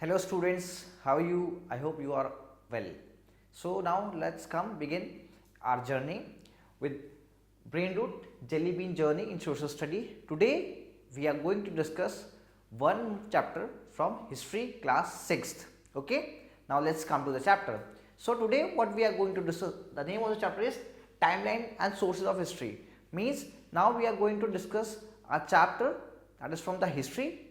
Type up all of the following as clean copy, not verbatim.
Hello students, how are you? I hope you are well. So now let's come begin our journey with brain root jelly bean journey in social study. Today we are going to discuss one chapter from history class 6th. Okay, now let's come to the chapter. So today what we are going to discuss, the name of the chapter is timeline and sources of history. Means now we are going to discuss a chapter that is from the history,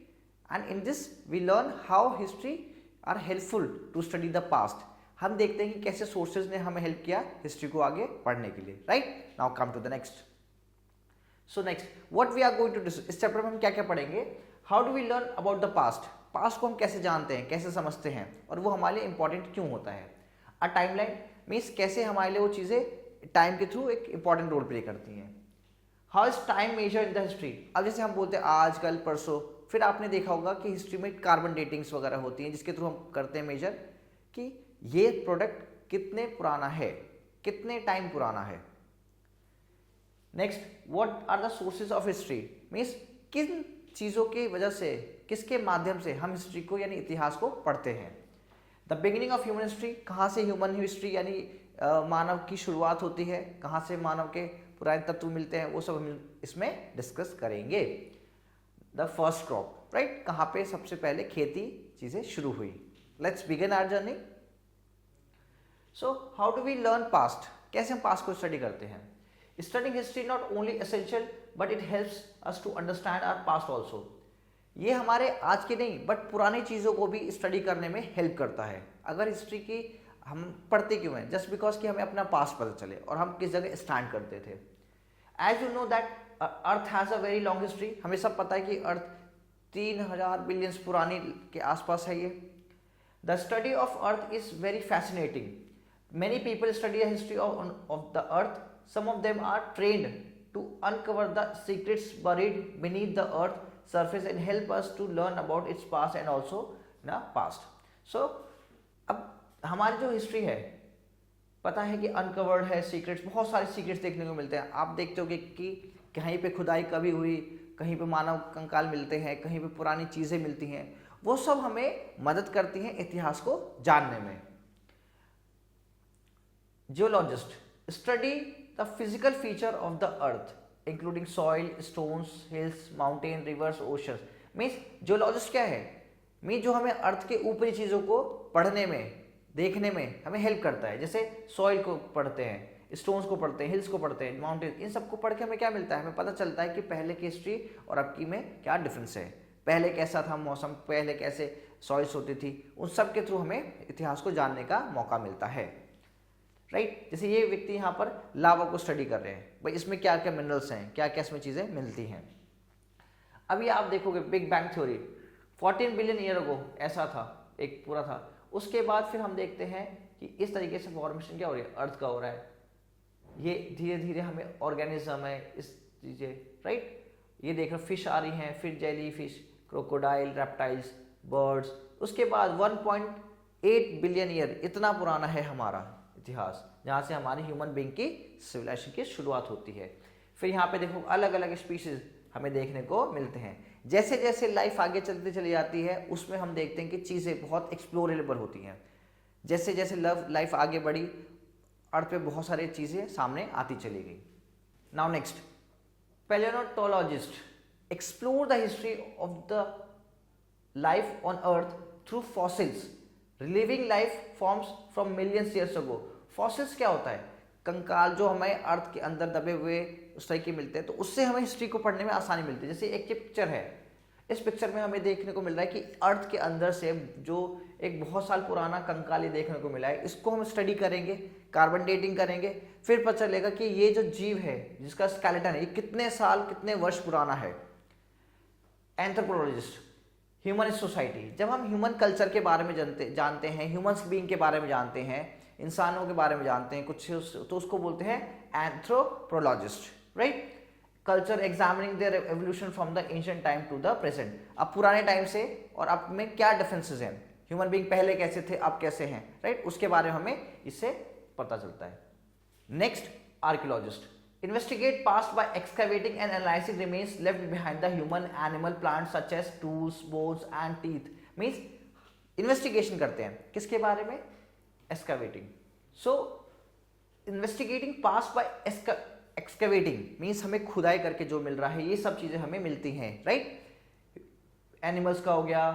and in this we learn how history are helpful to study the past. हम देखते हैं कि कैसे sources ने हमें help किया history को आगे पढ़ने के लिए. Right now come to the next. So next what we are going to discuss. इस चैप्टर में हम क्या क्या पढ़ेंगे. How do we learn about the past. Past को हम कैसे जानते हैं, कैसे समझते हैं और वो हमारे लिए इंपॉर्टेंट क्यों होता है. अ टाइमलाइन मीन्स कैसे हमारे लिए वो चीज़ें टाइम के थ्रू एक इंपॉर्टेंट रोल प्ले करती हैं. How is time measure in the history. अब जैसे हम बोलते हैं आज कल परसों, फिर आपने देखा होगा कि हिस्ट्री में कार्बन डेटिंग्स वगैरह होती हैं जिसके थ्रू हम करते हैं मेजर कि ये प्रोडक्ट कितने पुराना है, कितने टाइम पुराना है. Next what are the sources of history. Means किन चीज़ों की वजह से, किसके माध्यम से हम हिस्ट्री को यानी इतिहास को पढ़ते हैं. The beginning of human history. कहाँ से ह्यूमन हिस्ट्री यानी मानव की शुरुआत होती है, कहाँ से मानव के पुराने तत्व मिलते हैं, वो सब हम इसमें डिस्कस करेंगे. The first crop. राइट, कहाँ पे सबसे पहले खेती चीज़ें शुरू हुई. Let's begin our journey. So how do we learn past. कैसे हम पास्ट को स्टडी करते हैं. Studying history not only essential but it helps us to understand our past also. ये हमारे आज के नहीं बट पुरानी चीज़ों को भी स्टडी करने में हेल्प करता है. अगर हिस्ट्री की हम पढ़ते क्यों हैं, जस्ट बिकॉज कि हमें अपना पास्ट पता चले और हम किस जगह स्टैंड करते थे. As you know that earth has a very long history. हमें सब पता है कि अर्थ 3000 बिलियंस पुरानी के आसपास है ये. The study of earth is very fascinating. Many people study the history of the earth. Some of them are trained to uncover the secrets buried beneath the earth surface and help us to learn about its past and also the past. So अब हमारी जो history है पता है कि uncovered है, secrets, बहुत सारे सीक्रेट्स देखने को मिलते हैं. आप देखते होगे कि कहीं पे खुदाई कभी हुई, कहीं पे मानव कंकाल मिलते हैं, कहीं पे पुरानी चीज़ें मिलती हैं. वो सब हमें मदद करती हैं इतिहास को जानने में. Geologist study the physical feature of the earth including soil, stones, hills, mountain, reverse, oceans. Means geologist क्या है. मीन्स जो हमें अर्थ के ऊपरी चीज़ों को पढ़ने में, देखने में हमें हेल्प करता है. जैसे सॉइल को पढ़ते हैं, स्टोन्स को पढ़ते हैं, हिल्स को पढ़ते हैं, माउंटेन, इन सबको पढ़ के हमें क्या मिलता है. हमें पता चलता है कि पहले की हिस्ट्री और अब की में क्या डिफरेंस है. पहले कैसा था मौसम, पहले कैसे सॉइल्स होती थी, उन सब के थ्रू हमें इतिहास को जानने का मौका मिलता है. राइट जैसे ये व्यक्ति यहाँ पर लावा को स्टडी कर रहे हैं, भाई इसमें क्या क्या मिनरल्स हैं, क्या क्या इसमें चीज़ें मिलती हैं. अभी आप देखोगे big bang theory 14 billion year ago ऐसा था, एक पूरा था. उसके बाद फिर हम देखते हैं कि इस तरीके से फॉर्मेशन क्या हो रही है, अर्थ का हो रहा है. ये धीरे धीरे हमें ऑर्गेनिज्म है इस चीज़ें. राइट ये देख रहे फिश आ रही हैं, फिर jelly fish, crocodile, reptiles, birds. उसके बाद 1.8 बिलियन ईयर इतना पुराना है हमारा इतिहास, जहाँ से हमारी ह्यूमन बीइंग की सिविलाइजेशन की शुरुआत होती है. फिर यहाँ पे देखो अलग अलग स्पीशीज हमें देखने को मिलते हैं. जैसे जैसे लाइफ आगे चलती चली जाती है उसमें हम देखते हैं कि चीज़ें बहुत एक्सप्लोरेबल होती हैं. जैसे जैसे लाइफ आगे बढ़ी, अर्थ पे बहुत सारी चीज़ें सामने आती चली गई. Now next palaeontologist explore the history of the life on earth through fossils. Living life forms from millions years ago. Fossils क्या होता है, कंकाल जो हमें अर्थ के अंदर दबे हुए उस तरह के मिलते हैं, तो उससे हमें हिस्ट्री को पढ़ने में आसानी मिलती है. जैसे एक ये पिक्चर है, इस पिक्चर में हमें देखने को मिल रहा है कि अर्थ के अंदर से जो एक बहुत साल पुराना कंकाल ये देखने को मिला है, इसको हम स्टडी करेंगे, कार्बन डेटिंग करेंगे, फिर पता चलेगा कि ये जो जीव है जिसका स्केलेटन है ये कितने साल, कितने वर्ष पुराना है. Anthropologist human society. जब हम ह्यूमन कल्चर के बारे में जानते हैं, ह्यूमन्स बीइंग के बारे में जानते हैं, इंसानों के बारे में जानते हैं कुछ, तो उसको बोलते हैं anthropologist. Right culture examining their evolution from the ancient time to the present. अब पुराने टाइम से और अब में क्या डिफरेंसेस हैं, ह्यूमन बीइंग पहले कैसे थे अब कैसे हैं. राइट उसके बारे में हमें इससे पता चलता है. Next archaeologist investigate past by excavating and analyzing remains left behind the human, animal, plants such as tools, bones and teeth. Means investigation करते हैं किसके बारे में, एक्सकवेटिंग। सो इन्वेस्टिगेटिंग पास बाय एक्सकवेटिंग मीन्स हमें खुदाई करके जो मिल रहा है ये सब चीजें हमें मिलती हैं, राइट। एनिमल्स का हो गया,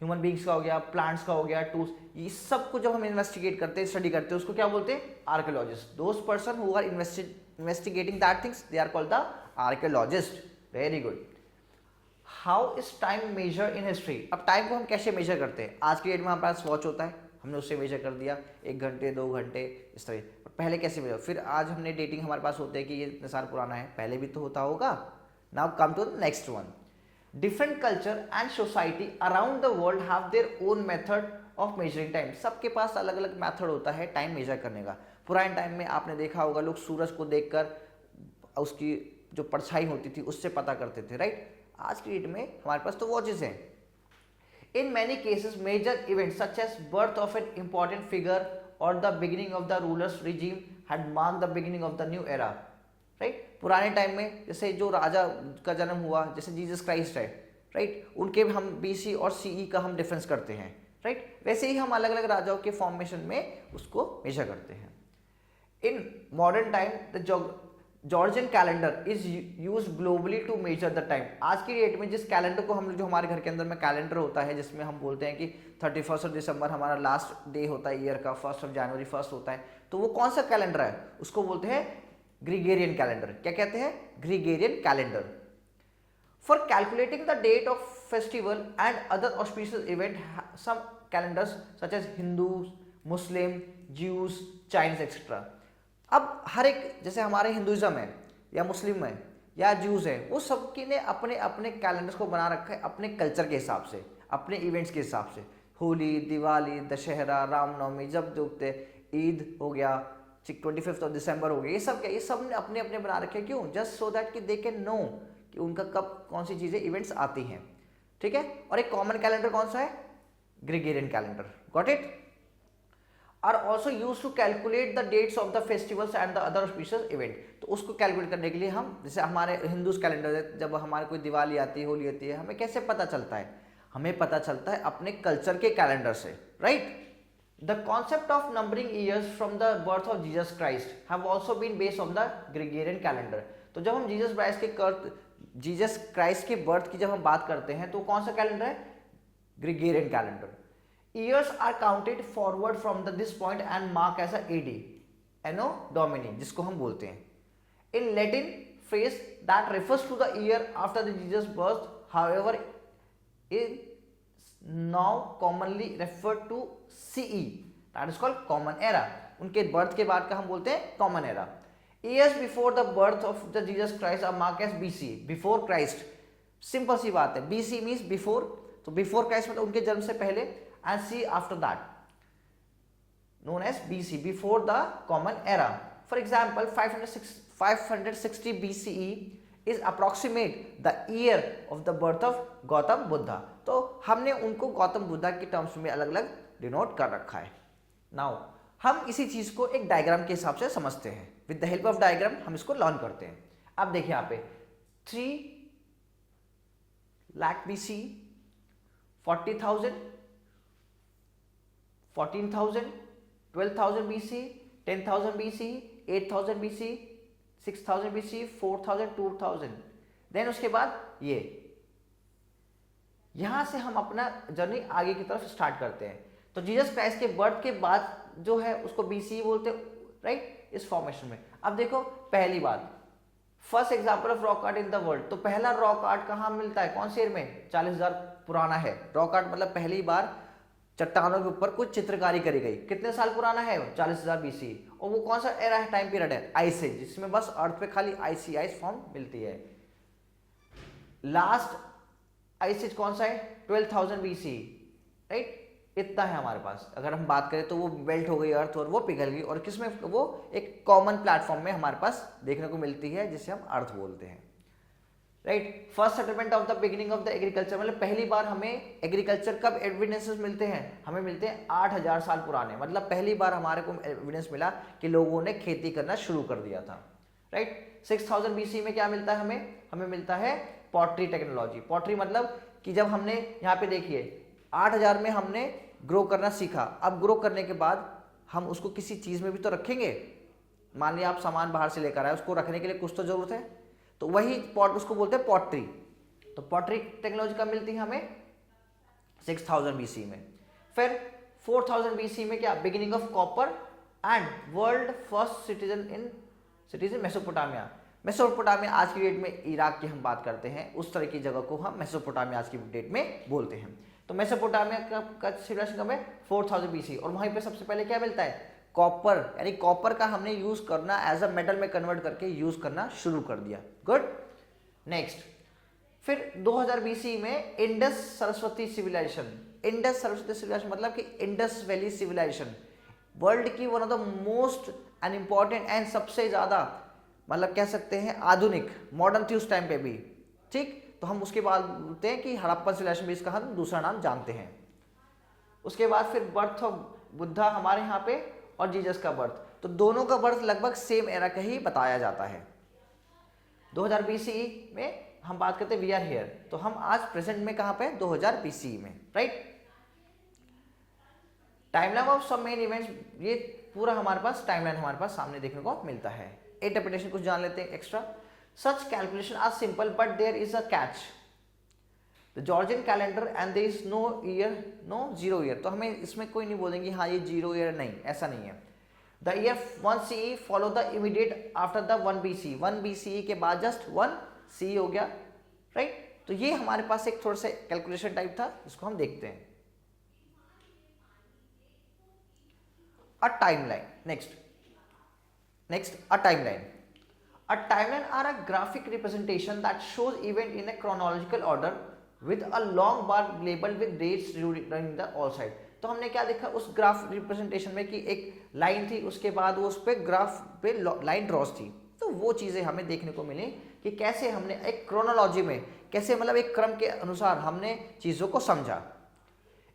ह्यूमन बींग्स का हो गया, प्लांट्स का हो गया, टूल्स, ये सब को जब हम इन्वेस्टिगेट करते हैं, स्टडी करते हैं, उसको क्या बोलते हैं, archaeologist. Those person who are investigating that things they are called the archaeologist. Very good. How is time measure in history. अब टाइम को हम कैसे मेजर करते हैं, आज की डेट में हमारे पास वॉच होता है, हमने उससे मेजर कर दिया 1 घंटे 2 घंटे इस तरह। पहले कैसे मेजर, फिर आज हमने डेटिंग हमारे पास होते हैं कि ये इतने साल पुराना है, पहले भी तो होता होगा। Now come to the next one. Different culture and society around the world have their own method of measuring time. सबके पास अलग अलग मेथड होता है टाइम मेजर करने का। पुराने टाइम में आपने देखा होगा लोग सूरज को देखकर उसकी जो परछाई होती थी उससे पता करते थे, राइट। आज की डेट में हमारे पास तो वॉचेस हैं। In many cases, major events such as birth of an important figure or the beginning of the ruler's regime had marked the beginning of the new era, right? पुराने time में जैसे जो राजा का जन्म हुआ, जैसे जीसस क्राइस्ट है, right, उनके हम BC और CE का हम डिफरेंस करते हैं, राइट। वैसे ही हम अलग अलग राजाओं के फॉर्मेशन में उसको मेजर करते हैं। In modern time, the Georgian calendar is use globally to measure the time. आज की डेट में जिस कैलेंडर को हम लोग, जो हमारे घर के अंदर में कैलेंडर होता है जिसमें हम बोलते हैं कि 31 दिसंबर हमारा लास्ट डे होता है ईयर का, 1 जनवरी 1 होता है, तो वो कौन सा कैलेंडर है, उसको बोलते हैं ग्रीगोरियन कैलेंडर। क्या कहते हैं, Gregorian calendar. For calculating the date of festival and other auspicious event some calendars such as Hindu, Muslim, Jews, Chinese etcetera. अब हर एक, जैसे हमारे हिंदुइज्म है या मुस्लिम है या ज्यूज है, वो सबकी ने अपने अपने कैलेंडर्स को बना रखा है अपने कल्चर के हिसाब से, अपने इवेंट्स के हिसाब से। होली, दिवाली, दशहरा, रामनवमी, जब देखते ईद हो गया, 25 दिसंबर हो गया, ये सब क्या, ये सब ने अपने अपने बना रखे। क्यों, जस्ट सो दैट कि दे कैन नो कि उनका कब कौन सी चीजें इवेंट्स आती हैं, ठीक है। और एक कॉमन कैलेंडर कौन सा है, Gregorian calendar. Got it. are also used to calculate the dates of the festivals and the other auspicious event। तो उसको कैलकुलेट करने के लिए हम, जैसे हमारे हिंदूज कैलेंडर है, जब हमारे कोई दिवाली आती है, होली आती है, हमें कैसे पता चलता है, हमें पता चलता है अपने कल्चर के कैलेंडर से, right. The concept of numbering years from the birth of Jesus Christ have also been based on the Gregorian calendar. तो जब हम जीसस क्राइस्ट के बर्थ की जब हम बात करते हैं तो कौन सा कैलेंडर है, Gregorian calendar. Years are counted forward from this point and mark as a AD, Anno Domini, जिसको हम बोलते हैं। In Latin, phrase that refers to the year after the Jesus' birth, however, is now commonly referred to CE, that is called Common Era। उनके birth के बाद का हम बोलते हैं Common Era। Years before the birth of the Jesus Christ are marked as BC, before Christ। Simple सी बात है, BC means before, तो before Christ मतलब उनके जन्म से पहले, and C after that, known as BC, before the common era। For example, 560 BCE is approximate the year of the birth of Gautam Buddha. तो हमने उनको गौतम बुद्धा की टर्म्स में अलग अलग डिनोट कर रखा है। नाउ हम इसी चीज को एक डायग्राम के हिसाब से समझते हैं, with the help of diagram हम इसको लर्न करते हैं। अब देखिए यहाँ पे 3 lakh BC, 40,000, 14,000, 12,000 BC, 10,000 BC, 8,000 BC, 6,000 BC, 4,000, 2,000। Then उसके बाद ये, यहां से हम अपना जर्नी आगे की तरफ स्टार्ट करते हैं। तो जीसस क्राइस्ट के बर्थ के बाद जो है उसको BC बोलते हैं, राइट, इस फॉर्मेशन में। अब देखो पहली बात, first example of rock art in the world. तो पहला रॉक आर्ट कहां मिलता है, कौन से ईयर में, 40,000 पुराना है। रॉक आर्ट मतलब पहली बार चट्टानों के ऊपर कुछ चित्रकारी करी गई, कितने साल पुराना है, 40,000 BC। और वो कौन सा एरा है, टाइम पीरियड है, आइस एज, जिसमें बस अर्थ पे खाली आइस फॉर्म मिलती है। लास्ट आइस एज कौन सा है, 12,000 BC, राइट। इतना है हमारे पास। अगर हम बात करें तो वो बेल्ट हो गई अर्थ और वो पिघल गई, और किसमें, वो एक कॉमन प्लेटफॉर्म में हमारे पास देखने को मिलती है जिसे हम अर्थ बोलते हैं, right. First settlement of the beginning of the agriculture, मतलब पहली बार हमें एग्रीकल्चर कब एविडेंसेस मिलते हैं, हमें मिलते हैं 8,000 साल पुराने। मतलब पहली बार हमारे को एविडेंस मिला कि लोगों ने खेती करना शुरू कर दिया था, राइट। 6,000 BC में क्या मिलता है हमें मिलता है पॉटरी टेक्नोलॉजी। पॉटरी मतलब कि जब हमने यहाँ पे देखिए 8,000 में हमने ग्रो करना सीखा, अब ग्रो करने के बाद हम उसको किसी चीज़ में भी तो रखेंगे। मान लिया आप सामान बाहर से लेकर आए, उसको रखने के लिए कुछ तो जरूरत है, तो वही पॉट, उसको बोलते हैं पॉटरी। तो पॉटरी टेक्नोलॉजी कब मिलती है हमें? 6000 BC में। फिर 4000 BC में क्या? Beginning of copper and world first citizen Mesopotamia. Mesopotamia आज की डेट में इराक की हम बात करते हैं, उस तरह की जगह को हम मेसोपोटामिया आज की डेट में बोलते हैं। तो मेसोपोटामिया का सिविलाइजेशन कब है? 4000 BC। और वहीं पे सबसे पहले क्या मिलता है? कॉपर, यानी कॉपर का हमने यूज करना एज अ मेटल में कन्वर्ट करके यूज करना शुरू कर दिया। गुड। नेक्स्ट, फिर 2000 BC में Indus Saraswati civilization. Indus Saraswati civilization मतलब कि इंडस वैली सिविलाइजेशन वर्ल्ड की one of the most and important and सबसे ज्यादा मतलब कह सकते हैं आधुनिक, मॉडर्न थी उस टाइम पे भी, ठीक। तो हम उसके बाद बोलते हैं कि हड़प्पन सिविलाइजेशन भी इसका हम दूसरा नाम जानते हैं। उसके बाद फिर बर्थ ऑफ बुद्धा हमारे यहाँ पे और जीसस का बर्थ, तो दोनों का बर्थ लगभग सेम एरा का ही बताया जाता है। 2000 BC में हम बात करते हैं वी आर हियर, तो हम आज प्रेजेंट में कहां पे? 2000 BC में, right. Timeline of some main events, ये पूरा हमारे पास टाइमलाइन हमारे पास सामने देखने को मिलता है। इंटरप्रिटेशन कुछ जान लेते हैं extra. Such calculation are simple but there is a catch, the Georgian calendar and there is no year, no zero year. तो हमें इसमें कोई नहीं बोलेंगे हाँ ये जीरो ईयर, नहीं, ऐसा नहीं है। The year 1 CE follow the immediate after the 1 BC, 1 BCE के बाद जस्ट 1 CE हो गया, राइट। तो ये हमारे पास एक थोड़ा सा कैलकुलेशन टाइप था, जिसको हम देखते हैं। अ timeline, next a timeline. A timeline are a graphic representation that shows event in a chronological order with a long bar labeled with dates during the all side। तो हमने क्या देखा उस ग्राफ रिप्रेजेंटेशन में कि एक लाइन थी, उसके बाद वो उस पे ग्राफ पे लाइन ड्रॉस थी। तो वो चीज़ें हमें देखने को मिली कि कैसे हमने एक क्रोनोलॉजी में, कैसे मतलब एक क्रम के अनुसार हमने चीज़ों को समझा।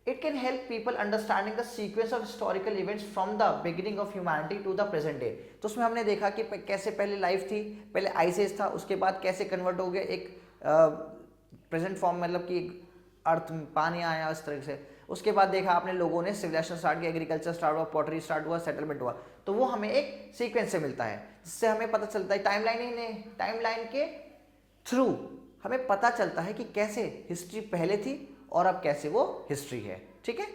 It can help people understanding the sequence of historical events from the beginning of humanity to the present day। तो उसमें हमने देखा कि कैसे पहले लाइफ थी, पहले आइस एज था, उसके बाद कैसे कन्वर्ट हो गया एक प्रेजेंट फॉर्म, मतलब कि अर्थ में पानी आया इस तरह से। उसके बाद देखा आपने लोगों ने सिविलाइजेशन स्टार्ट किया, एग्रीकल्चर स्टार्ट हुआ, पॉटरी स्टार्ट हुआ, सेटलमेंट हुआ। तो वो हमें एक सीक्वेंस से मिलता है, जिससे हमें पता चलता है टाइमलाइन के थ्रू हमें पता चलता है कि कैसे हिस्ट्री पहले थी और अब कैसे वो हिस्ट्री है, ठीक है।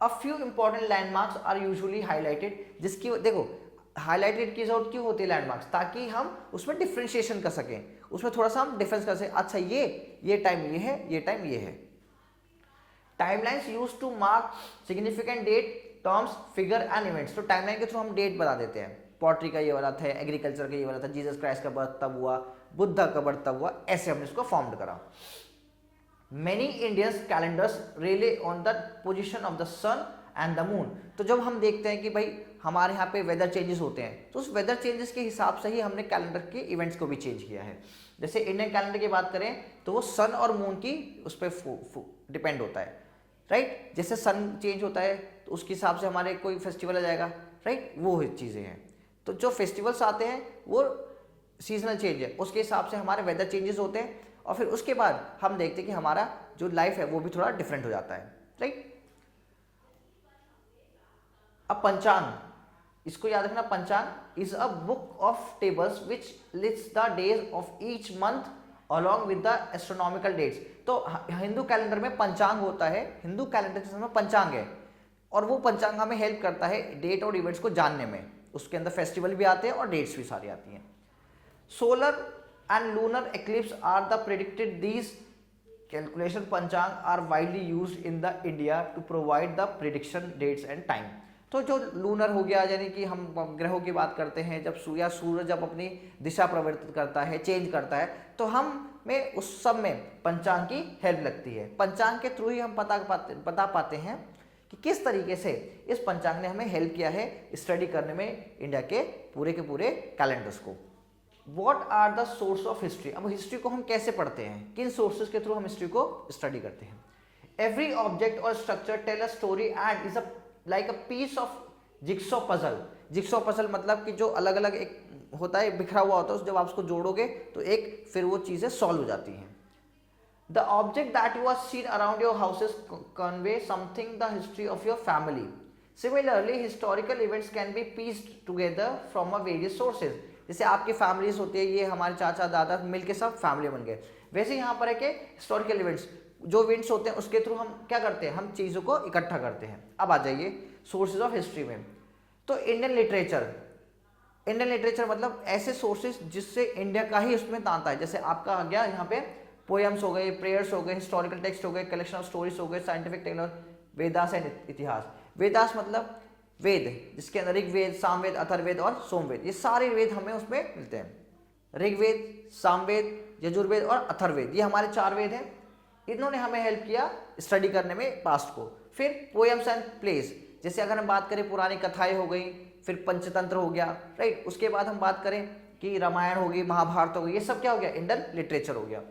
A few important landmarks are usually highlighted, जिसकी देखो हाईलाइटेड की जरूरत क्यों होती है लैंडमार्क्स, ताकि हम उसमें डिफ्रेंशिएशन कर सकें, उसमें थोड़ा सा हम डिफरेंस कर सकें। अच्छा ये टाइम ये है, ये टाइम ये है। Timelines used to mark significant date, terms, figure and events. तो टाइमलाइन के थ्रू हम डेट बता देते हैं, पॉटरी का ये वाला था, एग्रीकल्चर का ये वाला था, जीसस क्राइस्ट का बर्थ तब हुआ, बुद्धा का बर्थ तब हुआ, ऐसे हमने इसको फॉर्म्ड करा। Many Indians calendars rely on the position of the sun and the moon। तो जब हम देखते हैं कि भाई हमारे यहाँ पे वेदर चेंजेस होते हैं, तो उस वेदर चेंजेस के हिसाब से ही हमने कैलेंडर के इवेंट्स को भी चेंज किया है। जैसे इंडियन कैलेंडर की बात करें तो वो सन और मून की उस पर डिपेंड होता है, राइट। जैसे सन चेंज होता है तो उसके हिसाब से हमारे कोई फेस्टिवल आ जाएगा, राइट, वो चीज़ें हैं। तो जो फेस्टिवल्स आते हैं वो सीजनल चेंज है, उसके हिसाब से हमारे वेदर चेंजेस होते हैं, और फिर उसके बाद हम देखते हैं कि हमारा जो लाइफ है वो भी थोड़ा डिफरेंट हो जाता है, राइट। अब पंचांग, इसको याद रखना, panchang is a book of tables which lists the days of each month along with the astronomical dates. तो हिंदू कैलेंडर में पंचांग होता है, हिंदू कैलेंडर के समय पंचांग है, और वो पंचांग हमें हेल्प करता है डेट और इवेंट्स को जानने में। उसके अंदर फेस्टिवल भी आते हैं और डेट्स भी सारी आती हैं। Solar and lunar eclipse are the predicted, these calculation panchang are widely used in the India to provide the prediction dates and time। तो जो लूनर हो गया, यानी कि हम ग्रहों की बात करते हैं, जब सूरज जब अपनी दिशा परिवर्तित करता है, चेंज करता है, तो हम में उस सब में पंचांग की हेल्प लगती है। पंचांग के थ्रू ही हम बता पाते हैं कि किस तरीके से इस पंचांग ने हमें हेल्प किया है स्टडी करने में इंडिया के पूरे कैलेंडर्स को। What are the source of history? अब हिस्ट्री को हम कैसे पढ़ते हैं, किन सोर्सेज के थ्रू हम हिस्ट्री को स्टडी करते हैं। Every object or structure tell a story and is a like a piece of jigsaw puzzle। Jigsaw puzzle मतलब कि जो अलग अलग एक होता है, बिखरा हुआ होता है, जब आप उसको जोड़ोगे तो एक फिर वो चीज़ें सॉल्व हो जाती हैं। The object that you are seen around your houses convey something the history of your family. Similarly, historical events can be pieced together from a various sources. जैसे आपकी फैमिलीज होती है, ये हमारे चाचा दादा मिलके सब फैमिली बन गए, वैसे यहाँ पर है कि हिस्टोरिकल इवेंट्स, जो इवेंट्स होते हैं उसके थ्रू हम क्या करते हैं, हम चीज़ों को इकट्ठा करते हैं। अब आ जाइए सोर्सेज ऑफ हिस्ट्री में। तो इंडियन लिटरेचर मतलब ऐसे सोर्सेज जिससे इंडिया का ही उसमें तांता है। जैसे आपका आ गया यहाँ पे पोएम्स हो गए, प्रेयर्स हो गए, हिस्टोरिकल टेक्स्ट हो गए, कलेक्शन ऑफ स्टोरीज हो गए, साइंटिफिक टेक्नोलॉजी, वेदास एंड इतिहास। वेदास मतलब वेद, जिसके अंदर ऋग्वेद, सामवेद, अथर्ववेद और सोमवेद, ये सारे वेद हमें उसमें मिलते हैं। ऋग्वेद, सामवेद, यजुर्वेद और अथर्ववेद, ये हमारे 4 वेद हैं। इन्होंने हमें हेल्प किया स्टडी करने में पास्ट को। फिर पोएम्स एंड प्लेस, जैसे अगर हम बात करें पुरानी कथाएं हो गई, फिर पंचतंत्र हो गया, राइट। उसके बाद हम बात करें कि रामायण हो गई, महाभारत हो गई, ये सब क्या हो गया, इंडियन लिटरेचर हो गया।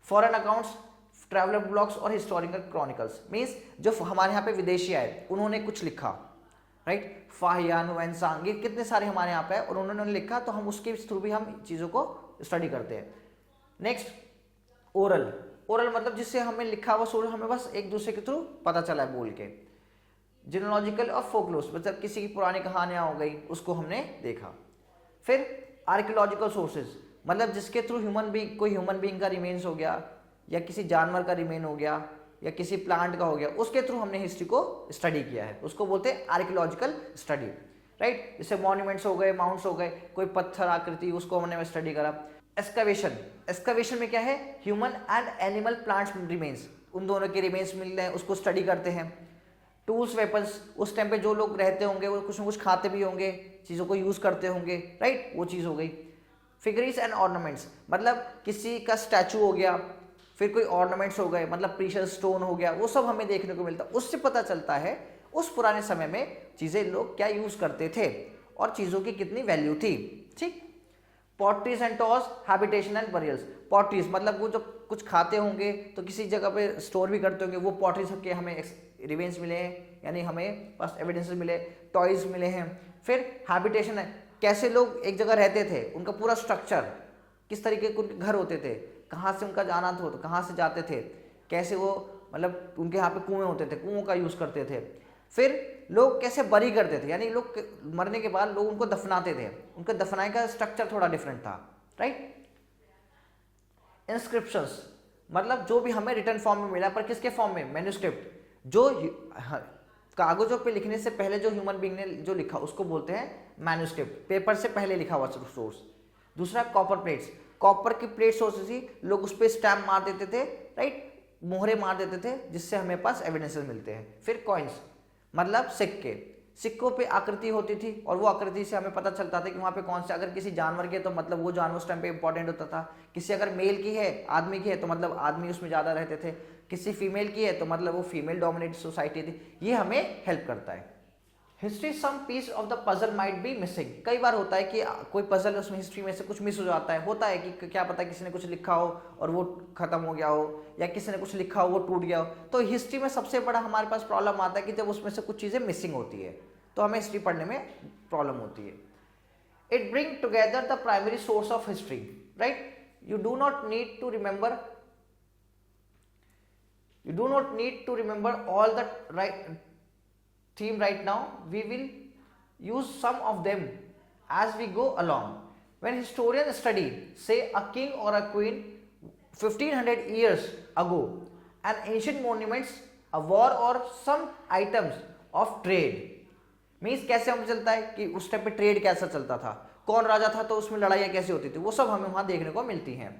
फॉरेन अकाउंट्स, ट्रैवलर ब्लॉग्स और हिस्टोरिकल क्रॉनिकल्स, मीन्स जो हमारे यहाँ पे विदेशी आए उन्होंने कुछ लिखा, राइट। फाहियान, वैनसांग, ये कितने सारे हमारे यहाँ पे है और उन्होंने लिखा, तो हम उसके थ्रू भी हम चीज़ों को स्टडी करते हैं। नेक्स्ट ओरल मतलब जिससे हमें लिखा हुआ सोर्स हमें बस एक दूसरे के थ्रू पता चला है बोल के। जिनोलॉजिकल और फोकलोस मतलब किसी की पुरानी कहानियाँ हो गई, उसको हमने देखा। फिर आर्कियोलॉजिकल सोर्सेज मतलब जिसके थ्रू कोई ह्यूमन बीइंग का रिमेन्स हो गया, या किसी जानवर का रिमेन हो गया, या किसी प्लांट का हो गया, उसके थ्रू हमने हिस्ट्री को स्टडी किया है, उसको बोलते हैं आर्कियोलॉजिकल स्टडी, राइट। जैसे मॉन्यूमेंट्स हो गए, माउंट्स हो गए, कोई पत्थर आकृति, उसको हमने स्टडी करा। एक्सकवेशन में क्या है, human and animal plants remains, उन दोनों के रिमेन्स मिलते हैं, उसको स्टडी करते हैं। टूल्स, वेपन्स, उस टाइम पे जो लोग रहते होंगे वो कुछ ना कुछ खाते भी होंगे, चीज़ों को यूज़ करते होंगे, राइट, वो चीज़ हो गई। फिगरीज एंड ऑर्नामेंट्स मतलब किसी का स्टैचू हो गया, फिर कोई ऑर्नामेंट्स हो गए, मतलब प्रीशियस स्टोन हो गया, वो सब हमें देखने को मिलता है। उससे पता चलता है उस पुराने समय में चीज़ें लोग क्या यूज़ करते थे और चीज़ों की कितनी वैल्यू थी, ठीक। Potteries and toss, habitation and burials. Potteries मतलब वो जो कुछ खाते होंगे तो किसी जगह पे स्टोर भी करते होंगे, वो पॉटरीज के हमें रिमेन्स मिले हैं, यानी हमें बस एविडेंसेस मिले, टॉयज मिले हैं। फिर हैबिटेशन है, कैसे लोग एक जगह रहते थे, उनका पूरा स्ट्रक्चर, किस तरीके के उनके घर होते थे, कहाँ से उनका जाना था, तो कहाँ से जाते थे, कैसे वो मतलब उनके यहाँ पे कुएं होते थे, कुओं का यूज़ करते थे। फिर लोग कैसे बरी करते थे, यानी लोग मरने के बाद लोग उनको दफनाते थे, उनका दफनाए का स्ट्रक्चर थोड़ा डिफरेंट था, राइट। इंस्क्रिप्शंस मतलब जो भी हमें रिटर्न फॉर्म में मिला, पर किसके फॉर्म में, मैन्युस्क्रिप्ट, जो कागजों पे लिखने से पहले जो ह्यूमन बीइंग ने जो लिखा उसको बोलते हैं मैन्युस्क्रिप्ट, पेपर से पहले लिखा हुआ सोर्स। दूसरा कॉपर प्लेट्स, कॉपर की प्लेट्स होती थी, लोग उस पर स्टैम्प मार देते थे, राइट, मोहरे मार देते थे, जिससे हमें पास एविडेंसेस मिलते हैं। फिर कॉइन्स मतलब सिक्के, सिक्कों पे आकृति होती थी और वो आकृति से हमें पता चलता था कि वहाँ पे कौन से, अगर किसी जानवर की है तो मतलब वो जानवर उस टाइम पे इंपॉर्टेंट होता था, किसी अगर मेल की है, आदमी की है, तो मतलब आदमी उसमें ज़्यादा रहते थे, किसी फीमेल की है तो मतलब वो फीमेल डोमिनेटेड सोसाइटी थी। ये हमें हेल्प करता है। History some piece of the puzzle might be missing, कई बार होता है कि कोई पजल उसमें हिस्ट्री में से कुछ मिस हो जाता है, होता है कि क्या पता किसी ने कुछ लिखा हो और वो खत्म हो गया हो, या किसी ने कुछ लिखा हो वो टूट गया हो। तो हिस्ट्री में सबसे बड़ा हमारे पास प्रॉब्लम आता है कि जब उसमें से कुछ चीज़ें मिसिंग होती है तो हमें हिस्ट्री पढ़ने में प्रॉब्लम होती है। It bring together the primary source of history, right. You do not need to remember all the right theme right now. We will use some of them as we go along. When historians study, say, a king or a queen 1500 years ago, an ancient monuments, a war or some items of trade, means कैसे हमें चलता है कि उस time पे trade कैसा चलता था, कौन राजा था तो उसमें लड़ाइयाँ कैसी होती थी, वो सब हमें वहाँ देखने को मिलती हैं।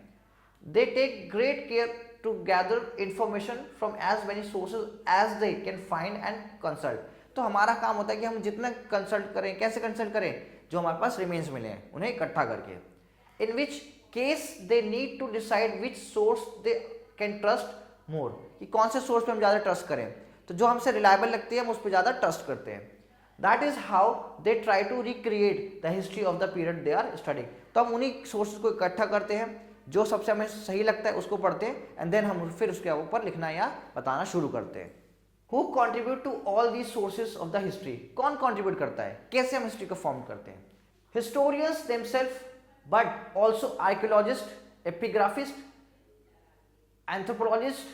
They take great care to gather information from as many sources as they can find and consult. तो हमारा काम होता है कि हम जितना कंसल्ट करें, कैसे कंसल्ट करें, जो हमारे पास रिमेन्स मिले हैं उन्हें इकट्ठा करके। In which case they need to decide which source they can trust more, कि कौन से सोर्स पे हम ज़्यादा ट्रस्ट करें, तो जो हमसे रिलायबल लगती है हम उस पर ज़्यादा ट्रस्ट करते हैं। That is how they try to recreate the history of the period they are studying. तो हम उन्हीं सोर्सेज को इकट्ठा करते हैं, जो सबसे हमें सही लगता है उसको पढ़ते हैं, एंड देन हम फिर उसके ऊपर लिखना या बताना शुरू करते हैं। Who contribute to all these sources of the history? कौन contribute करता है, कैसे हम हिस्ट्री को फॉर्म करते हैं? Historians themselves, but also archaeologists, epigraphists, anthropologist,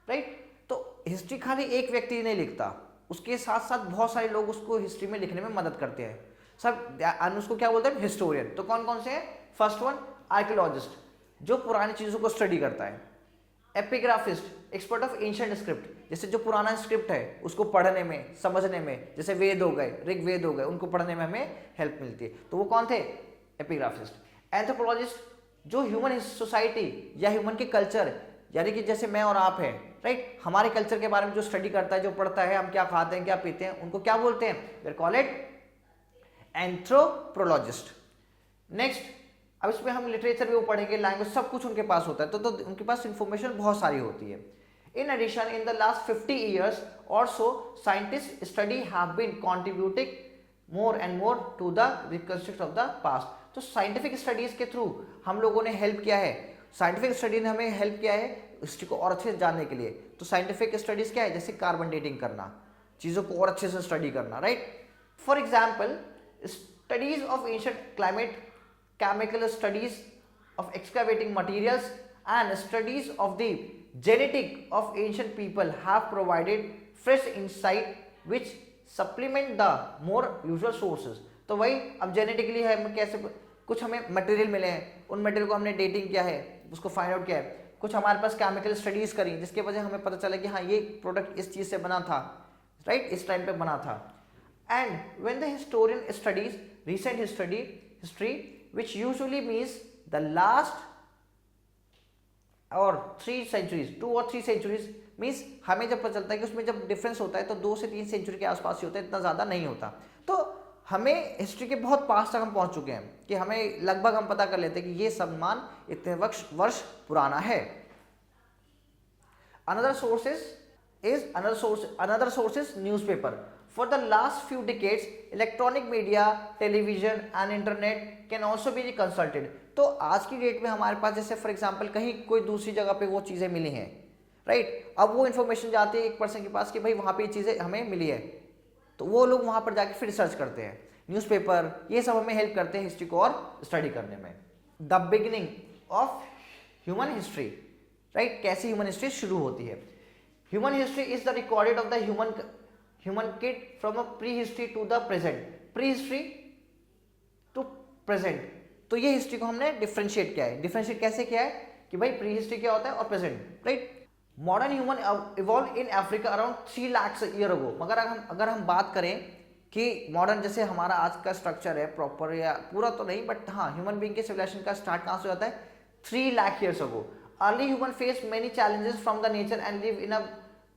right. तो हिस्ट्री खाली एक व्यक्ति नहीं लिखता, उसके साथ साथ बहुत सारे लोग उसको हिस्ट्री में लिखने में मदद करते हैं सब, उसको क्या बोलते हैं, हिस्टोरियन। तो कौन कौन से हैं? फर्स्ट वन आर्कियोलॉजिस्ट, जो पुरानी चीजों को स्टडी करता है। एपिग्राफिस्ट, एक्सपर्ट ऑफ एंशिएंट स्क्रिप्ट, जैसे जो पुराना स्क्रिप्ट है उसको पढ़ने में, समझने में, जैसे वेद हो गए, ऋग्वेद हो गए, उनको पढ़ने में हमें हेल्प मिलती है। तो वो कौन थे? एपिग्राफिस्ट। एंथ्रोपोलॉजिस्ट, जो ह्यूमन सोसाइटी या ह्यूमन के कल्चर, यानी कि जैसे मैं और आप हैं, राइट, हमारे कल्चर के बारे में जो स्टडी करता है, जो पढ़ता है, हम क्या खाते हैं, क्या पीते हैं, उनको क्या बोलते हैं? We call it anthropologist. Next, अब इसमें हम लिटरेचर भी वो पढ़ेंगे, लैंग्वेज, सब कुछ उनके पास होता है, तो उनके पास इंफॉर्मेशन बहुत सारी होती है। In addition, in the last 50 years or so, scientists study have been contributing more and more to the reconstruction of the past। तो साइंटिफिक स्टडीज के थ्रू हम लोगों ने हेल्प किया है, साइंटिफिक स्टडी ने हमें हेल्प किया है हिस्ट्री को और अच्छे से जानने के लिए। तो साइंटिफिक स्टडीज क्या है? जैसे कार्बन डेटिंग करना, चीजों को और अच्छे से स्टडी करना, right. For example, studies of ancient climate, chemical studies of excavating materials and studies of the genetic of ancient people have provided fresh insight which supplement the more usual sources। तो वही, अब genetically है, कैसे कुछ हमें material मिले हैं, उन मटेरियल को हमने डेटिंग किया है, उसको फाइंड आउट किया है, कुछ हमारे पास केमिकल स्टडीज करी जिसके वजह हमें पता चला कि हाँ ये प्रोडक्ट इस चीज से बना था, राइट, इस टाइम पे बना था। And when the historian studies recent history which usually means the last or 3 centuries, 2 or 3 centuries, means हमें जब पता चलता है कि उसमें जब डिफरेंस होता है तो 2 से 3 सेंचुरी के आसपास ही होता है, इतना ज़्यादा नहीं होता। तो हमें हिस्ट्री के बहुत पास तक हम पहुंच चुके हैं कि हमें लगभग हम पता कर लेते हैं कि ये सम्मान इतने वर्ष पुराना है। Another source is newspaper। For the last few decades, electronic media, television and internet can also be consulted। तो आज की डेट में हमारे पास जैसे फॉर एग्जांपल कहीं कोई दूसरी जगह पे वो चीज़ें मिली हैं, राइट, अब वो इन्फॉर्मेशन जाती है एक पर्सन के पास कि भाई वहाँ पे ये चीज़ें हमें मिली है, तो वो लोग वहाँ पर जाके फिर रिसर्च करते हैं। न्यूज़पेपर, ये सब हमें हेल्प करते हैं हिस्ट्री को और स्टडी करने में। The beginning of human history, right, कैसे ह्यूमन हिस्ट्री शुरू होती है? Human history is the recorded of the human kid from a prehistory to the present, prehistory to present। तो ये हिस्ट्री को हमने डिफरेंशिएट किया है। डिफरेंशिएट कैसे किया है कि भाई प्री हिस्ट्री क्या होता है और present, right. Modern human evolve in Africa around 3 lakhs year ago. मगर अगर हम बात करें कि मॉडर्न जैसे हमारा आज का स्ट्रक्चर है प्रॉपर, या पूरा तो नहीं बट हाँ, ह्यूमन बीइंग के सिविलाइजेशन का स्टार्ट कहाँ से होता है? 3 lakh years ago. Early human face many challenges from the nature and live in a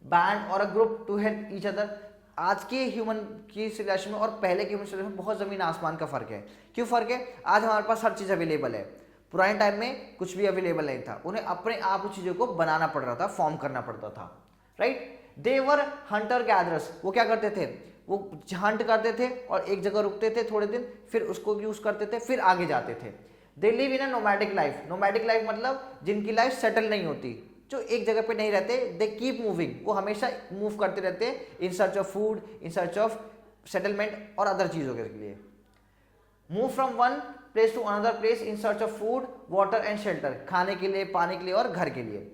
band और a group to help each other. आज के ह्यूमन की सिविलाइजेशन में और पहले के ह्यूमन सिविलाइजेशन में बहुत ज़मीन आसमान का फ़र्क है। क्यों फ़र्क है? आज हमारे पास हर चीज़ अवेलेबल है, पुराने टाइम में कुछ भी अवेलेबल नहीं था, उन्हें अपने आप उस चीज़ों को बनाना पड़ रहा था, फॉर्म करना पड़ता था, राइट। दे वर हंटर गैदरर्स। वो क्या करते थे? वो हंट करते थे और एक जगह रुकते थे थोड़े दिन, फिर उसको यूज़ करते थे, फिर आगे जाते थे। They live in a nomadic life. Nomadic life मतलब जिनकी लाइफ सेटल नहीं होती, जो एक जगह पे नहीं रहते, दे कीप मूविंग, वो हमेशा मूव करते रहते हैं in search of food, in search of settlement और अदर चीज़ों के लिए। Move from one place to another place in search of food, water and shelter, खाने के लिए, पानी के लिए और घर के लिए।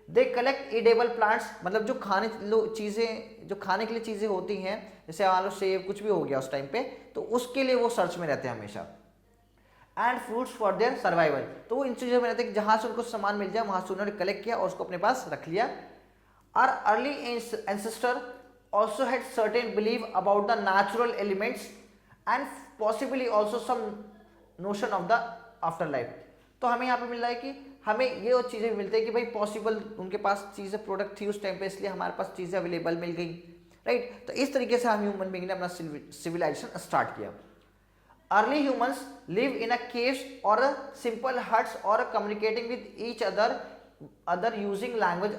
दे कलेक्ट एडेबल प्लांट्स, मतलब जो खाने के लिए चीज़ें होती हैं, जैसे मान लो सेब कुछ भी हो गया उस टाइम पे, तो उसके लिए वो सर्च में रहते हैं हमेशा। And fruits for their survival. तो वो इन चीज़ों में रहते हैं कि जहाँ से उनको सामान मिल जाए वहाँ से उन्होंने कलेक्ट किया और उसको अपने पास रख लिया। Our early ancestor also had certain believe about the natural elements and possibly also some notion of the after life. तो हमें यहाँ पे मिल रहा है कि हमें ये और चीज़ें मिलती है कि भाई पॉसिबल उनके पास चीज़ें प्रोडक्ट थी उस टाइम पे, इसलिए हमारे पास चीज़ें अवेलेबल मिल गई, राइट। तो इस तरीके से हम ह्यूमन बीइंग ने अपना सिविलाइजेशन स्टार्ट किया। Early humans live in a caves or a simple huts or communicating with each other using language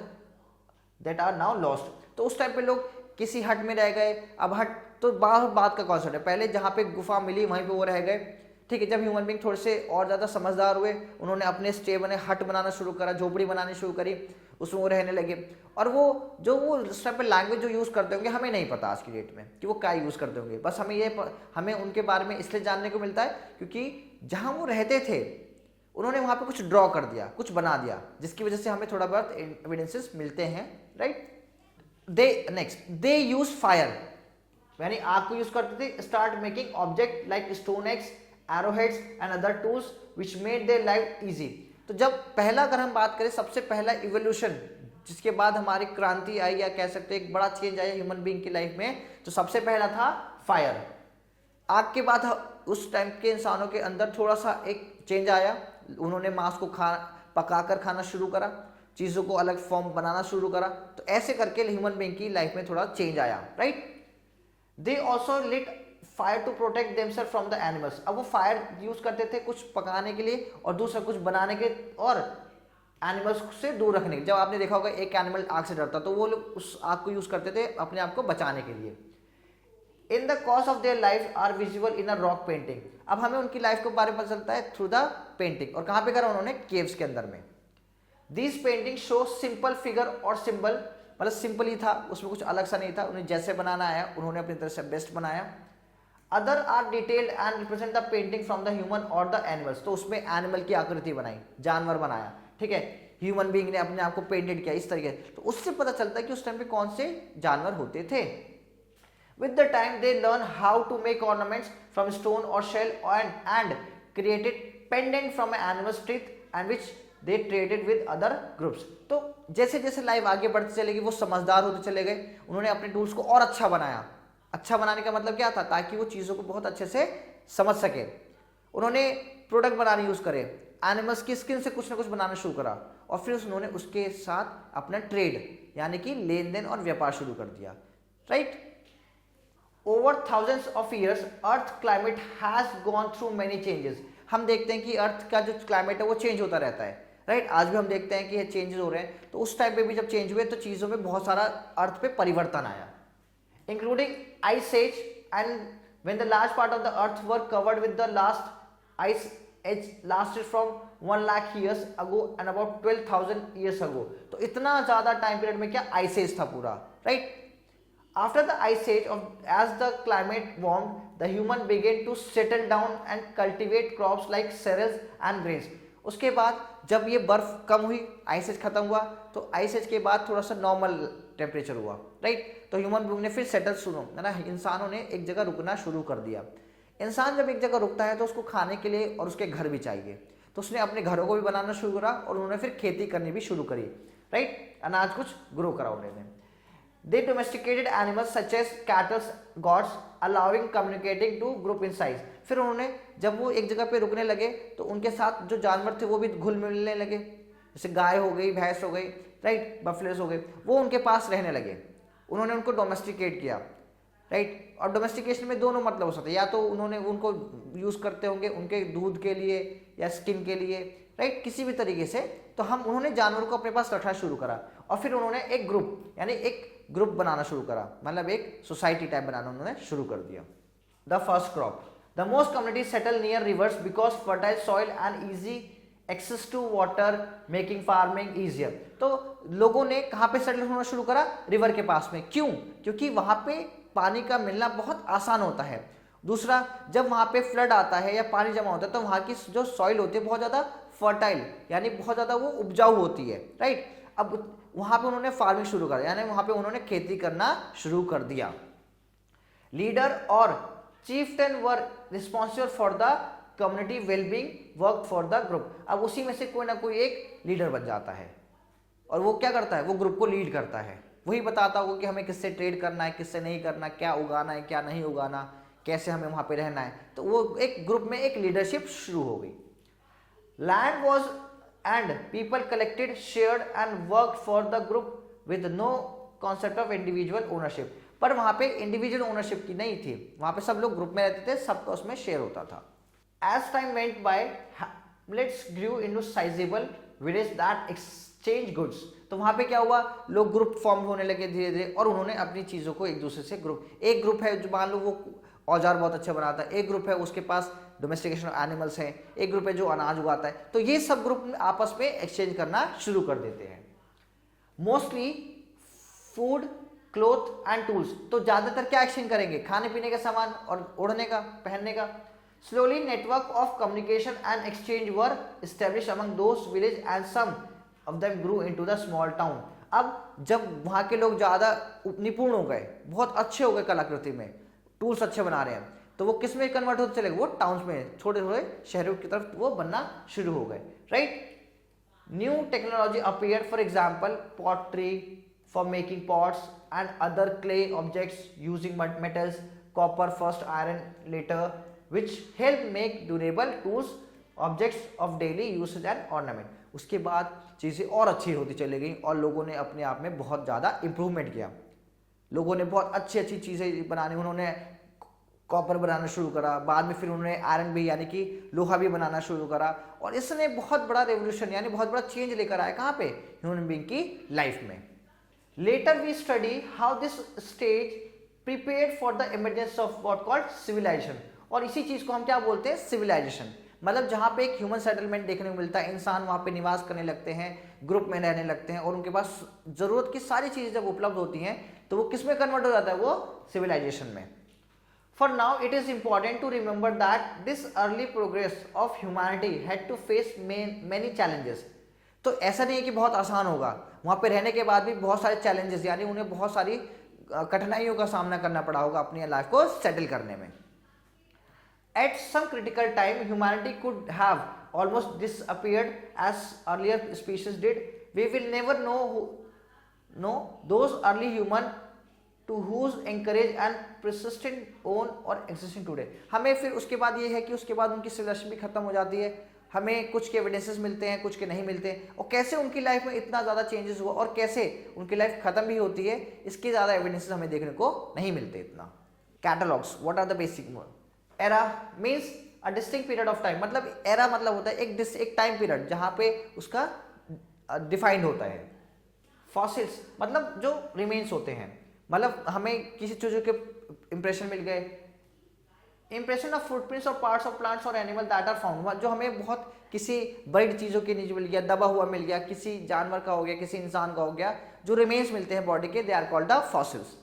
that are now lost। तो उस टाइम पे लोग किसी हट में रह गए। अब हट तो बात का कॉन्सेप्ट है, पहले जहाँ पे गुफा मिली वहीं पे वो रह गए, ठीक है। जब ह्यूमन बीइंग थोड़े से और ज़्यादा समझदार हुए, उन्होंने अपने स्टे बने, हट बनाना शुरू करा, झोपड़ी बनानी शुरू करी, उसमें वो रहने लगे। और वो उस टाइम पे लैंग्वेज जो यूज़ करते होंगे हमें नहीं पता आज की डेट में कि वो क्या यूज़ करते होंगे, बस हमें उनके बारे में इसलिए जानने को मिलता है क्योंकि जहाँ वो रहते थे उन्होंने वहां पे कुछ ड्रॉ कर दिया, कुछ बना दिया, जिसकी वजह से हमें थोड़ा बहुत एविडेंसेस मिलते हैं, राइट। दे यूज फायर, यानी आग को यूज करते थे, start making object like stone x, arrowheads and other tools which made their life easy. तो जब पहला अगर हम बात करें, सबसे पहला इवोल्यूशन जिसके बाद हमारी क्रांति आई, या कह सकते हैं एक बड़ा चेंज आया ह्यूमन बीइंग की लाइफ में, तो सबसे पहला था फायर। आग के बाद उस टाइम के इंसानों के अंदर थोड़ा सा एक चेंज आया, उन्होंने मांस को पकाकर खाना शुरू करा, चीजों को अलग फॉर्म बनाना शुरू करा, तो ऐसे करके ह्यूमन बीइंग की लाइफ में थोड़ा चेंज आया, right. They also lit fire to protect themselves from the animals. अब वो फायर यूज करते थे कुछ पकाने के लिए और दूसरा कुछ बनाने के और एनिमल्स से दूर रखने के। जब आपने देखा होगा एक एनिमल आग से डरता, तो वो लोग उस आग को यूज करते थे अपने आप को बचाने के लिए। In the cause of their life are visible in a rock painting. अब हमें उनकी लाइफ के बारे में पता चलता है थ्रू द पेंटिंग। और कहाँ पे करा उन्होंने? केव्स के अंदर में। This painting show simple figure और सिंबल, मतलब सिंपल ही था, उसमें कुछ अलग सा नहीं था, उन्हें जैसे बनाना आया उन्होंने अपनी तरह से बेस्ट बनाया। Other are detailed and represent the painting from the human और द एनिमल्स। तो उसमें एनिमल की आकृति बनाई, जानवर बनाया, ठीक है, ह्यूमन बीइंग ने अपने आप को पेंटेड किया इस तरीके। तो उससे पता चलता है कि उस टाइम पे कौन से जानवर होते थे। With the time they learn how to make ornaments from stone or shell and created pendant from an animal's teeth and which they traded with other groups। तो जैसे जैसे लाइफ आगे बढ़ती चलेगी वो समझदार होते चले गए, उन्होंने अपने टूल्स को और अच्छा बनाया। अच्छा बनाने का मतलब क्या था? ताकि वो चीज़ों को बहुत अच्छे से समझ सके। उन्होंने प्रोडक्ट बनाने यूज करे, एनिमल्स की स्किन से कुछ ना कुछ बनाना शुरू करा, और फिर उन्होंने उसके साथ अपना ट्रेड यानी कि लेन देन और व्यापार शुरू कर दिया, right. Over thousands of years, Earth climate has gone through many changes। हम देखते हैं कि अर्थ का जो क्लाइमेट है वो चेंज होता रहता है, राइट। आज भी हम देखते हैं कि ये चेंजेस हो रहे हैं। तो उस टाइम पे भी जब चेंज हुए तो चीज़ों में बहुत सारा अर्थ पे परिवर्तन आया, including ice age and when the large part of the earth were covered with the last ice age lasted from 1 lakh years ago and about 12,000 years ago. तो इतना ज़्यादा टाइम पीरियड में क्या आइस एज था पूरा, right. After the ice age, as the climate warmed, the human began to settle down and cultivate crops like cereals and grains। उसके बाद जब ये बर्फ कम हुई, आइस एज खत्म हुआ, तो आइस एज के बाद थोड़ा सा नॉर्मल टेम्परेचर हुआ, राइट। तो ह्यूमन बीइंग ने फिर सेटल शुरू, है ना, इंसानों ने एक जगह रुकना शुरू कर दिया। इंसान जब एक जगह रुकता है तो उसको खाने के लिए और उसके घर भी चाहिए, तो उसने अपने घरों को भी बनाना शुरू करा और उन्होंने फिर खेती करनी भी शुरू करी, राइट। अनाज कुछ ग्रो करा उन्होंने। They domesticated animals such as cattle, goats, allowing communicating to group in size। फिर उन्होंने जब वो एक जगह पे रुकने लगे तो उनके साथ जो जानवर थे वो भी घुल मिलने लगे, जैसे गाय हो गई, भैंस हो गई, राइट, बफलेस हो गए, वो उनके पास रहने लगे। उन्होंने उनको डोमेस्टिकेट किया, राइट। और डोमेस्टिकेशन में दोनों मतलब हो सकते हैं, या तो उन्होंने उनको यूज करते होंगे उनके दूध के लिए या स्किन के लिए, राइट, किसी भी तरीके से। तो उन्होंने जानवरों को अपने पास रखना शुरू करा और फिर उन्होंने एक ग्रुप यानी एक ग्रुप बनाना शुरू करा, मतलब एक सोसाइटी टाइप बनाना उन्होंने शुरू कर दिया। The first crop, the most community settle near rivers because fertile soil and easy access to water making farming easier. तो लोगों ने कहाँ पे सेटल होना शुरू करा? रिवर के पास में। क्यों? क्योंकि वहां पे पानी का मिलना बहुत आसान होता है। दूसरा, जब वहां पे फ्लड आता है या पानी जमा होता है तो वहां की जो सॉइल होती है बहुत ज्यादा फर्टाइल यानी बहुत ज्यादा वो उपजाऊ होती है, राइट। अब वहां पे उन्होंने फार्मिंग शुरू कर, यानी वहां पे उन्होंने खेती करना शुरू कर दिया। लीडर और Chieftain were responsible for the community wellbeing, work for the group. अब उसी में से कोई ना कोई एक लीडर बन जाता है और वो क्या करता है? वो ग्रुप को लीड करता है, वही बताता होगा कि हमें किससे ट्रेड करना है, किससे नहीं करना, क्या उगाना है, क्या नहीं उगाना, कैसे हमें वहां पे रहना है। तो वो एक ग्रुप में एक लीडरशिप शुरू हो गई। Land was and people collected, shared and worked for the group with no concept of individual ownership। पर वहां पे इंडिविजुअल ओनरशिप की नहीं थी, वहां पे सब लोग ग्रुप में रहते थे, सबका उसमें शेयर होता था। As time went by, hamlets grew into sizable villages that exchange goods। तो वहां पे क्या हुआ? लोग ग्रुप फॉर्म होने लगे धीरे धीरे और उन्होंने अपनी चीजों को एक दूसरे से एक ग्रुप है जो मान लो वो औजार बहुत अच्छे बनाता है, एक ग्रुप है उसके पास डोमेस्टिकेशन ऑफ एनिमल्स हैं, एक ग्रुप है जो अनाज उगाता है, तो ये सब ग्रुप आपस में एक्सचेंज करना शुरू कर देते हैं। Mostly food, cloth and tools. तो ज्यादातर क्या एक्सचेंज करेंगे? खाने पीने का सामान और ओढ़ने का, पहनने का। Slowly, network of communication and exchange were established among those village and some of them grew into the small town. अब जब वहाँ के लोग ज़्यादा निपुण हो गए, बहुत अच्छे हो गए कलाकृति में, टूल्स अच्छे बना रहे हैं, तो वो किस में कन्वर्ट होते चले गए? वो टाउन्स में, छोटे छोटे शहरों की तरफ वो बनना शुरू हो गए, right. New technology appeared, for example pottery for making pots and other clay objects using metals, copper first, iron later, which help make durable tools, objects of daily usage and ornament. उसके बाद चीज़ें और अच्छी होती चली गई और लोगों ने अपने आप में बहुत ज़्यादा इम्प्रूवमेंट किया. लोगों ने बहुत अच्छी अच्छी चीज़ें बनानी, उन्होंने कॉपर बनाना शुरू करा, बाद में फिर उन्होंने आयरन भी यानी कि लोहा भी बनाना शुरू करा, और इसने बहुत बड़ा रेवोल्यूशन यानी बहुत बड़ा चेंज लेकर आया. कहाँ पे? ह्यूमन बीइंग की लाइफ में. Later we study how this stage prepared for the emergence of what called civilization. और इसी चीज को हम क्या बोलते हैं? सिविलाइजेशन. मतलब जहां पे एक ह्यूमन सेटलमेंट देखने को मिलता है, इंसान वहां पे निवास करने लगते हैं, ग्रुप में रहने लगते हैं, और उनके पास जरूरत की सारी चीजें जब उपलब्ध होती हैं तो वो किस में कन्वर्ट हो जाता है? वो सिविलाइजेशन में. For now it is important to remember that this early progress of humanity had to face many challenges. तो ऐसा नहीं है कि बहुत आसान होगा, वहां पे रहने के बाद भी बहुत सारे चैलेंजेस यानी उन्हें बहुत सारी कठिनाइयों का सामना करना पड़ा होगा अपनी लाइफ को सेटल करने में. At some critical time, humanity could have almost disappeared as earlier species did. We will never know those early human to whose encourage and persistent own or existing today. हमें फिर उसके बाद ये है कि उसके बाद उनकी सिविलाइजेशन भी खत्म हो जाती है. हमें कुछ के एविडेंसेस मिलते हैं, कुछ के नहीं मिलते हैं, और कैसे उनकी लाइफ में इतना ज़्यादा चेंजेस हुआ और कैसे उनकी लाइफ खत्म भी होती है, इसके ज़्यादा एविडेंसेस हमें देखने को नहीं मिलते इतना. Catalogues, what are the basic. Era means a distinct period of time. मतलब एरा मतलब होता है एक टाइम पीरियड जहां पे उसका डिफाइंड होता है. फॉसिल्स मतलब जो रिमेन्स होते हैं, मतलब हमें किसी चीज़ों के इंप्रेशन मिल गए, इंप्रेशन ऑफ फुटप्रिंट्स और पार्ट्स ऑफ प्लांट्स और एनिमल दैट आर फाउंड. जो हमें बहुत किसी बड़ी चीज़ों के नीचे मिल गया, दबा हुआ मिल गया, किसी जानवर का हो गया, किसी इंसान का हो गया, जो रिमेन्स मिलते हैं बॉडी के, they are called the fossils.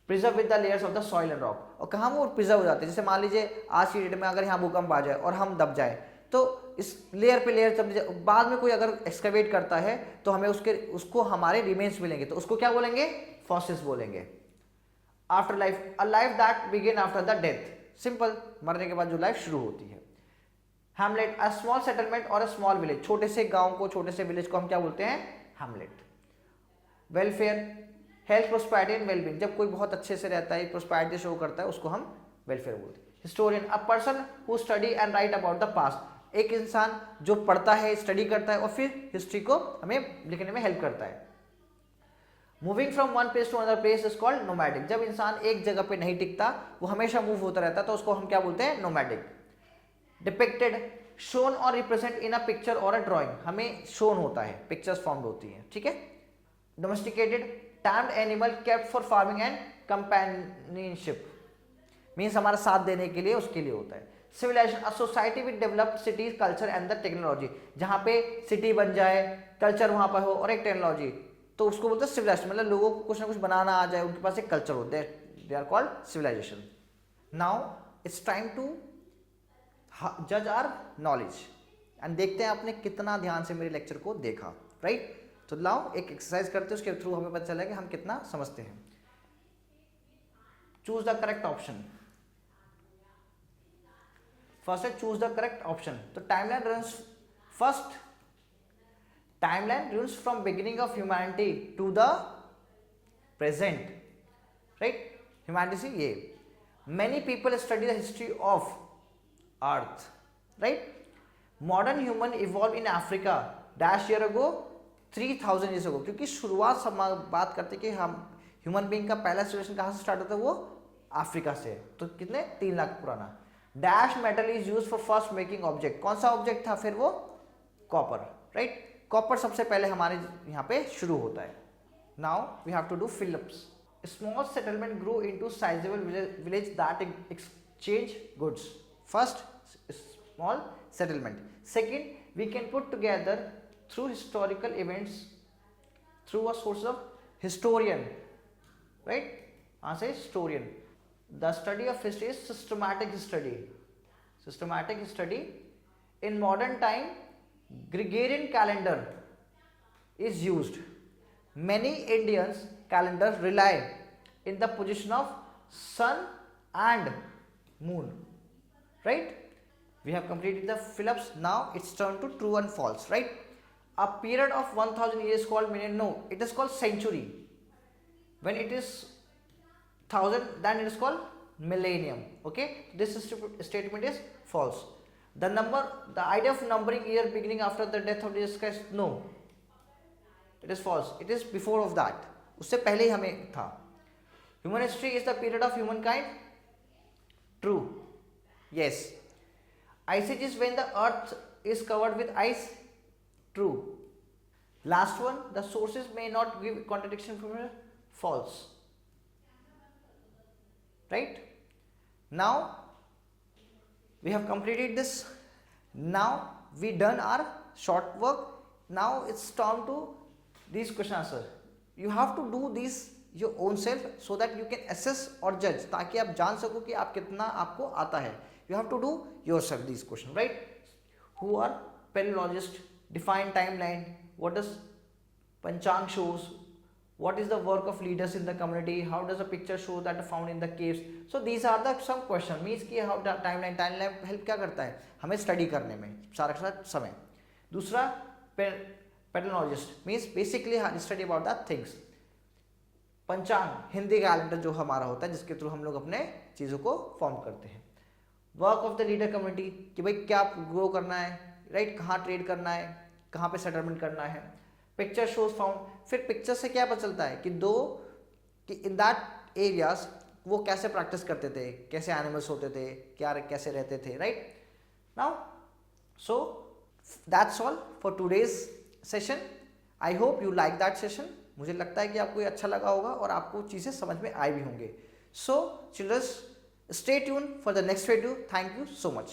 Preserve with the layers of the soil and rock. और कहाँ वो प्रिजर्व हो जाते हैं? जैसे मान लीजिए आज की डेट में अगर यहाँ भूकंप आ जाए और हम दब जाए, तो इस लेयर पे लेयर जब बाद में कोई अगर एक्सकवेट करता है तो हमें उसको हमारे रिमेन्स मिलेंगे, तो उसको क्या बोलेंगे? फॉसिल्स बोलेंगे. After life, a life that begin after the death. Simple, मरने के बाद जो लाइफ शुरू होती है. हैमलेट, अ स्मॉल सेटलमेंट और अ स्मॉल विलेज. छोटे से गाँव को, छोटे से विलेज को हम क्या बोलते हैं? Hamlet. Welfare, health, prosperity and wellbeing. जब कोई बहुत अच्छे से रहता है, प्रोस्पेरिटी शो करता है, उसको हम वेलफेयर बोलते हैं. Historian, a person who study and right about the past. एक इंसान जो पढ़ता है, स्टडी करता है और फिर हिस्ट्री को हमें लिखने में हेल्प करता है. Moving from one place to another place is called nomadic. जब इंसान एक जगह पे नहीं टिकता, वो हमेशा मूव होता रहता है, तो उसको हम क्या बोलते हैं? नोमैडिक. डिपिक्टेड, शोन और रिप्रेजेंट इन अ पिक्चर और अ ड्राइंग. हमें शोन होता है, पिक्चर्स फॉर्म्ड होती हैं, ठीक है. Domesticated, tamed animal kept for farming and companionship. Means हमारा साथ देने के लिए, उसके लिए होता है. Civilisation, a society with developed cities, culture and the technology. जहाँ पे सिटी बन जाए, कल्चर वहाँ पर हो और एक टेक्नोलॉजी, तो उसको बोलते हैं सिविलाइजेशन. मतलब लोगों को कुछ ना कुछ बनाना आ जाए, उनके पास एक कल्चर हो, they are called civilization. Now it's time to जज आवर नॉलेज. एंड देखते हैं आपने कितना ध्यान से मेरे लेक्चर को देखा, राइट. तो लाओ एक एक्सरसाइज करते हैं, उसके थ्रू हमें पता चला कि हम कितना समझते हैं. Choose the correct option. First है चूज द करेक्ट ऑप्शन. तो timeline runs first. Timeline runs from beginning of humanity to the present, right? Humanity से ये. Many people study the history of Earth, right? Modern human evolved in Africa dash year ago, 3000 years ago. क्योंकि शुरुआत सब बात करते कि हम human being का पहला सिविलाइजेशन कहाँ से स्टार्ट होता है? वो अफ्रीका से. तो कितने? 3 लाख पुराना. Dash metal is use for first making object. कौन सा ऑब्जेक्ट था फिर? वो कॉपर, राइट. कॉपर सबसे पहले हमारे यहाँ पे शुरू होता है. Now we have to do flips. Small settlement grow into sizeable village that exchange goods. First, small settlement. Second, we can put together through historical events through a source of historian, right? Answer is historian. The study of history is systematic study. Systematic study. In modern time, Gregorian calendar is used. Many Indians calendars rely in the position of sun and moon. Right? We have completed the fill-ups. Now it's turn to true and false. Right? A period of 1000 years called millennium. No, it is called century. When it is 1000, then it is called millennium. Okay, this statement is false. The idea of numbering year beginning after the death of Jesus Christ, no, it is false. It is before of that. उससे पहले ही हमें था. Human history is the period of humankind. True. Yes. Ice age is when the earth is covered with ice. True. Last one, the sources may not give contradiction from here. False. Right? Now we have completed this. Now we done our short work. Now it's time to these question answer. You have to do these your own self so that you can assess or judge, ताकि आप जान सको कि आप कितना आपको आता है. You have to do yourself these questions, right? Who are paleologist? Define timeline. What does Panchang shows? What is the work of leaders in the community? How does a picture show that are found in the caves? So these are the some question. Means कि how timeline help क्या करता है हमें study करने में सारा का समय. दूसरा paleologist means basically study about the things. पंचांग हिंदी कैलेंडर जो हमारा होता है जिसके थ्रू हम लोग अपने चीज़ों को फॉर्म करते हैं. Work of the leader community कि भाई क्या ग्रो करना है, राइट, कहाँ ट्रेड करना है, कहाँ पे सेटलमेंट करना है. Picture shows found. फिर पिक्चर से क्या पता चलता है कि इन दैट एरियाज वो कैसे प्रैक्टिस करते थे, कैसे एनिमल्स होते थे, क्या कैसे रहते थे, right. Now so that's all for today's session. I hope you like that session. मुझे लगता है कि आपको ये अच्छा लगा होगा और आपको चीज़ें समझ में आई भी होंगे. So childrens, stay tune for the next video. Thank you so much.